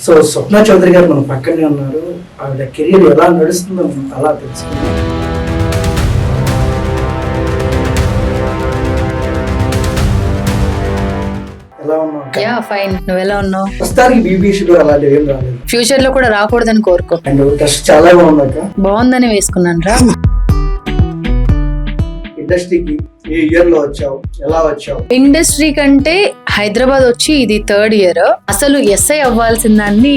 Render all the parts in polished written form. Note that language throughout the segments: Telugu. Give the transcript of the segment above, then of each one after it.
సో స్వప్న చౌదరి గారు మన పక్కనే ఉన్నారు. ఆవిడ కెరీర్ ఎలా నడుస్తుందో మనం అలా తెలుసుకుందాం. ఎలా ఉన్నావు? Yeah fine. నువ్వు ఎలా ఉన్నావు? ప్రస్తుతానికి బీబీ షుగర్ అలాంటివి ఏం రాలేదు. ఫ్యూచర్ లో కూడా రాకూడదని కోరుకో. అండ్ డ్రెస్ చాలా బాగుందక్క. బాగుందని వేసుకున్నాను రా. ఇండస్ట్రీకి ఏ ఇయర్ లో వచ్చావు, ఎలా వచ్చావు? ఇండస్ట్రీ కంటే హైదరాబాద్ వచ్చి ఇది 3rd ఇయర్. అసలు ఎస్ఐ అవ్వాల్సిన దాన్ని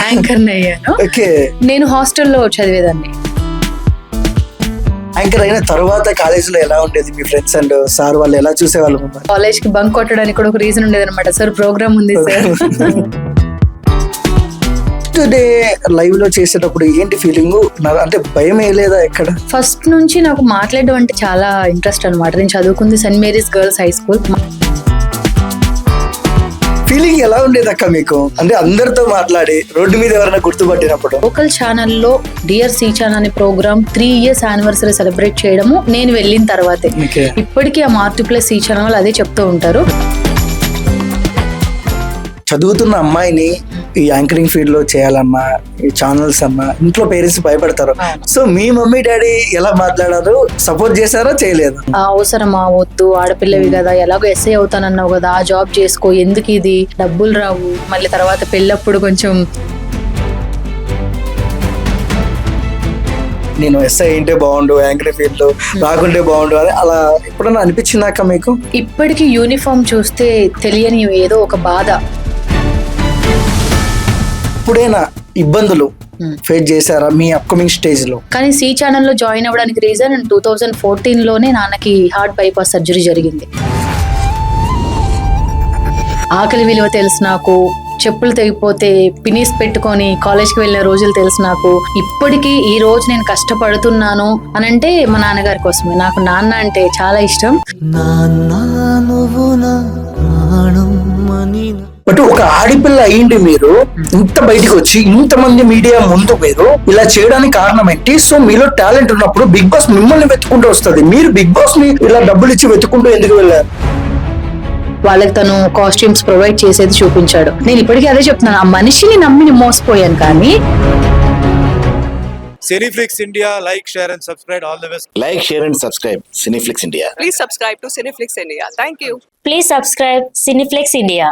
యాంకర్ అయ్యాను. నేను హాస్టల్లో చదివేదాన్ని. యాంకర్ అయిన తర్వాత కాలేజీలో ఎలా ఉండేది? మీ ఫ్రెండ్స్ అండ్ సార్ వాళ్ళు ఎలా చూసేవాళ్ళు? కాలేజ్ కి బంక్ కొట్టడానికి కూడా ఒక రీజన్ ఉండేది అనమాట. సార్ ప్రోగ్రామ్ ఉంది సార్. డే లైవ్ లో చేసేటప్పుడు ఏంటి ఫీలింగ్? అంటే భయం వేయలేదా ఎక్కడ? ఫస్ట్ నుంచి నాకు మాట్లాడడం అంటే చాలా ఇంట్రెస్ట్ అనమాట. నేను చదువుకుంది Saint Mary's girls high school. Feeling ఎలా ఉండేది అక్క మీకు? అంటే అందరితో మాట్లాడి రోడ్డు మీద ఎవరైనా గుర్తుపట్టినప్పుడు? లోకల్ ఛానల్లో డియర్ సి ఛానల్ అనే ప్రోగ్రామ్ 3 years యానివర్సరీ సెలబ్రేట్ చేయడము నేను వెళ్ళిన తర్వాతే. ఇప్పటికీ ఆ మార్టు+ సి ఛానల్ అదే చెప్తూ ఉంటారు. చదువుతున్న అమ్మాయిని ఈ యాంకరింగ్ ఫీల్డ్ లో చేయాలన్నా, ఈ ఛానల్స్ అన్నా ఇంట్లో పేరెంట్స్ భయపడతారు. సో మీ మమ్మీ డాడీ ఎలా మాట్లాడారు? సపోర్ట్ చేశారా, చేయలేదు? అవసరమా, వద్దు, ఆడపిల్లవి కదా, ఎలాగో ఎస్ఐ అవుతానన్నావు కదా, ఆ జాబ్ చేసుకో, ఎందుకు ఇది, డబ్బులు రావు, మళ్ళీ తర్వాత పెళ్ళప్పుడు కొంచెం నేను ఎస్ఐ అయింటే బాగుండు, యాంకరింగ్ ఫీల్డ్ లో రాకుంటే బాగుండు అని అలా ఎప్పుడన్నా అనిపించిందాక మీకు? ఇప్పటికీ యూనిఫామ్ చూస్తే తెలియని ఏదో ఒక బాధ. ఇప్పుడైనా ఇబ్బందులు ఫేస్ చేశారా మీ అప్కమింగ్ స్టేజ్ లో? కానీ సి ఛానల్లో జాయిన్ అవ్వడానికి రీజన్ 2014 లోనే నాన్నకి హార్ట్ బైపాస్ సర్జరీ జరిగింది. ఆకలి విలువ తెలుసు నాకు. చెప్పులు తెగిపోతే పినీస్ పెట్టుకొని కాలేజ్కి వెళ్ళిన రోజులు తెలుసు నాకు. ఇప్పటికీ ఈ రోజు నేను కష్టపడుతున్నాను అని అంటే మా నాన్నగారి కోసమే. నాకు నాన్న అంటే చాలా ఇష్టం. బట్ ఒక ఆడపిల్ల అయ్యింది మీరు ఇంత బయటికి వచ్చి ఇంతమంది మీడియా ముందు మీరు ఇలా చేయడానికి కారణం ఏంటి? సో మీలో టాలెంట్ ఉన్నప్పుడు బిగ్ బాస్ మిమ్మల్ని వెతుకుంటూ వస్తుంది. మీరు బిగ్ బాస్ ని ఇలా డబ్బులు ఇచ్చి వెతుకుంటూ ఎందుకు వెళ్ళారు? వాళ్ళకి తను కాస్ట్యూమ్స్ ప్రొవైడ్ చేసేది చూపించాడు. నేను ఇప్పటికీ అదే చెప్తున్నాను, ఆ మనిషిని నమ్మి మోసపోయాను. కానీ Cineflix India, like, share and subscribe. All the best. Like, share and subscribe Cineflix India. Please subscribe to Cineflix India. Thank you. Please subscribe Cineflix India.